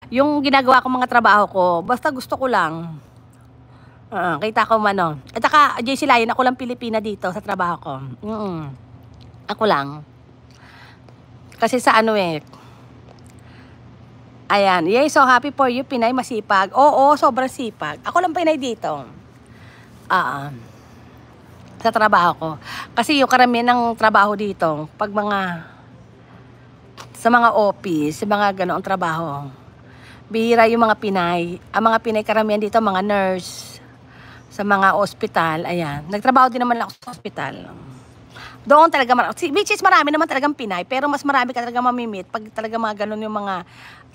Yung ginagawa ko mga trabaho ko, basta gusto ko lang. Kita ko man, no. At saka, JC Lion, ako lang Pilipina dito sa trabaho ko. Ako lang. Kasi sa ano eh. Ayan. Yay, so happy for you, Pinay, masipag. Oo, sobrang sipag. Ako lang Pinay dito. Sa trabaho ko. Kasi yung karamihan ng trabaho dito, pag sa mga office, sa mga ganoong trabaho, bihira yung mga Pinay. Ang mga Pinay karamihan dito, mga nurse, sa mga ospital, ayan. Nagtrabaho din naman lang ako sa ospital. Doon talaga, which is marami naman talagang Pinay, pero mas marami ka talaga mamimit pag talaga mga ganun yung mga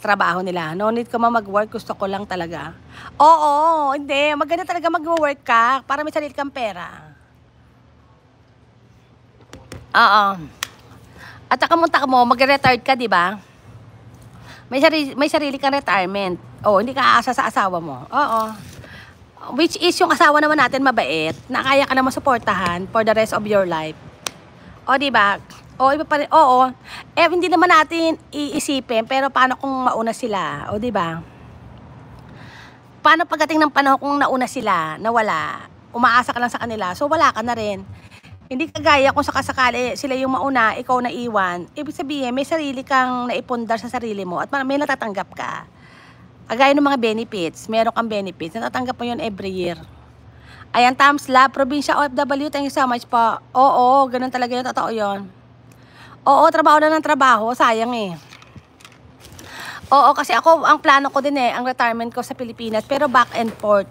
trabaho nila. No need ko mag-work, gusto ko lang talaga. Oo, hindi. Maganda talaga mag-work ka para may sarili kang pera. Oo. At saka munta mo, mag-retired ka, di ba? May sarili kang retirement. Oo, hindi ka aasa sa asawa mo. Oo. Which is yung asawa naman natin mabait, na kaya ka naman suportahan for the rest of your life. O, diba? O, iba pa rin. Oo. Hindi naman natin iisipin, pero paano kung mauna sila? O, diba? Paano pagdating ng panahon kung nauna sila, nawala, umaasa ka lang sa kanila, so wala ka na rin. Hindi kagaya kung sakasakali sila yung mauna, ikaw na iwan. Ibig sabihin, may sarili kang naipundar sa sarili mo at may natatanggap ka. Kagaya ng mga benefits, meron kang benefits, natatanggap mo yun every year. Ayan, Tams Lab, Probinsya OFW, thank you so much po. Oo, ganun talaga yun, totoo yun. Oo, trabaho na ng trabaho, sayang eh. Oo, kasi ako, ang plano ko din eh, ang retirement ko sa Pilipinas, pero back and forth.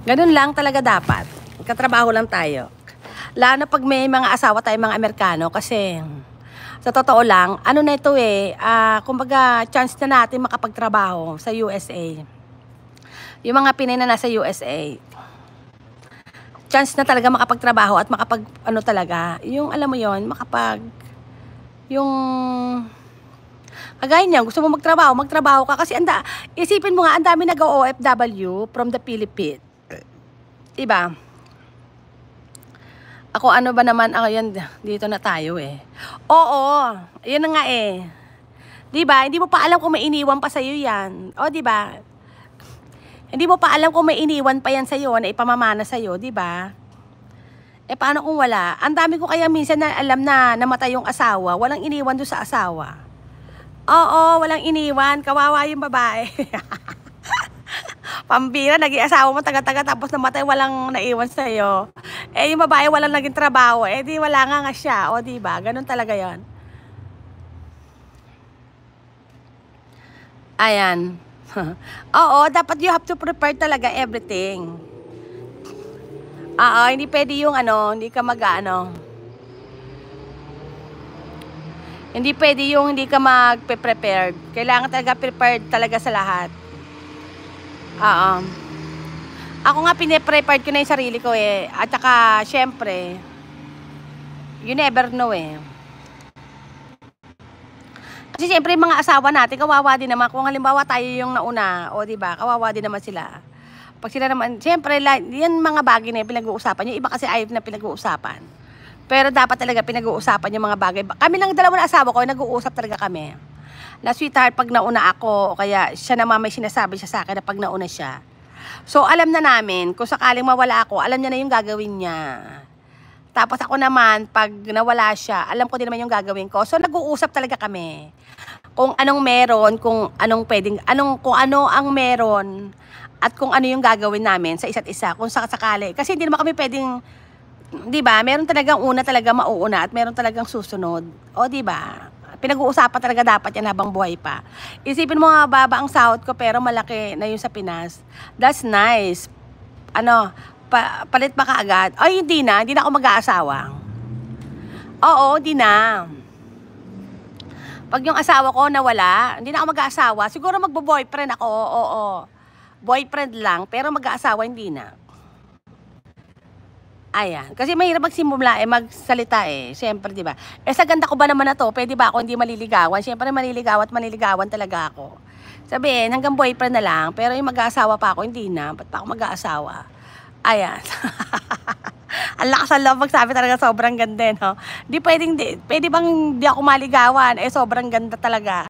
Ganun lang talaga dapat. Katrabaho lang tayo. Lalo na pag may mga asawa tayo, mga Amerikano, kasi sa totoo lang, ano na ito eh, kumbaga chance na natin makapagtrabaho sa USA. Yung mga Pinay na nasa USA, chance na talaga makapagtrabaho at ano talaga, yung alam mo yon, yung kagaya niyan, gusto mo magtrabaho ka kasi isipin mo nga, ang dami nag-OFW from the Philippines. Diba? Ako ano ba naman, yan, dito na tayo eh. Oo, yun na nga eh. Diba? Hindi mo pa alam kung may iniwan pa sa'yo yan. O, diba? Hindi mo pa alam kung may iniwan pa yan sa'yo, na ipamamana sa'yo, diba? Eh, paano kung wala? Ang dami ko kaya minsan na alam na namatay yung asawa, walang iniwan doon sa asawa. Oo, walang iniwan. Kawawa yung babae. Pambira, naging asawa mo taga-taga tapos namatay, walang naiwan sa'yo. Eh, yung babae walang naging trabaho. Eh, di wala nga siya. O, diba? Ganun talaga yon. Ayan. Oo, dapat you have to prepare talaga everything. Oo, hindi pwede yung hindi ka hindi pwede yung hindi ka mag-prepared. Kailangan talaga prepared talaga sa lahat. Oo. Ako nga pine-prepared ko na yung sarili ko eh. At saka, syempre, you never know eh. Kasi syempre, mga asawa natin, kawawa din naman. Kung halimbawa tayo yung nauna, o diba, kawawa din naman sila. Pag sila naman, syempre, yan mga bagay na yung pinag-uusapan. Yung iba kasi ayaw na pinag-uusapan. Pero dapat talaga pinag-uusapan yung mga bagay. Kami lang dalawa na asawa ko, nag-uusap talaga kami. Na sweetheart, pag nauna ako, o kaya siya naman may sinasabi siya sa akin na pag nauna siya. So, alam na namin, kung sakaling mawala ako, alam niya na yung gagawin niya. Tapos ako naman, pag nawala siya, alam ko din naman yung gagawin ko. So, nag-uusap talaga kami. Kung anong meron, kung ano ang meron, at kung ano yung gagawin namin sa isa't isa, kung sakali. Kasi hindi naman kami pwedeng, di ba, meron talagang una talaga mauuna at meron talagang susunod. O, di ba? Pinag-uusapan talaga dapat yan habang buhay pa. Isipin mo nga, baba ang sahod ko pero malaki na yung sa Pinas. That's nice. Palit pa kaagad? Ay, hindi na ako mag-aasawa. Oo, hindi na. Pag yung asawa ko nawala, hindi na ako mag-aasawa. Siguro magbo-boyfriend ako, oo. Boyfriend lang, pero mag-aasawa hindi na. Ayan. Kasi mahirap magsimula magsalita eh. Siyempre, di ba? Sa ganda ko ba naman na to, pwede ba ako hindi maliligawan? Siyempre, maniligawan talaga ako. Sabihin, hanggang boyfriend na lang, pero yung mag-aasawa pa ako, hindi na. Ba't pa ako mag-aasawa? Ayan. Ang lakas ang love magsabi talaga, sobrang ganda, no? Pwede bang di ako maligawan? Sobrang ganda talaga.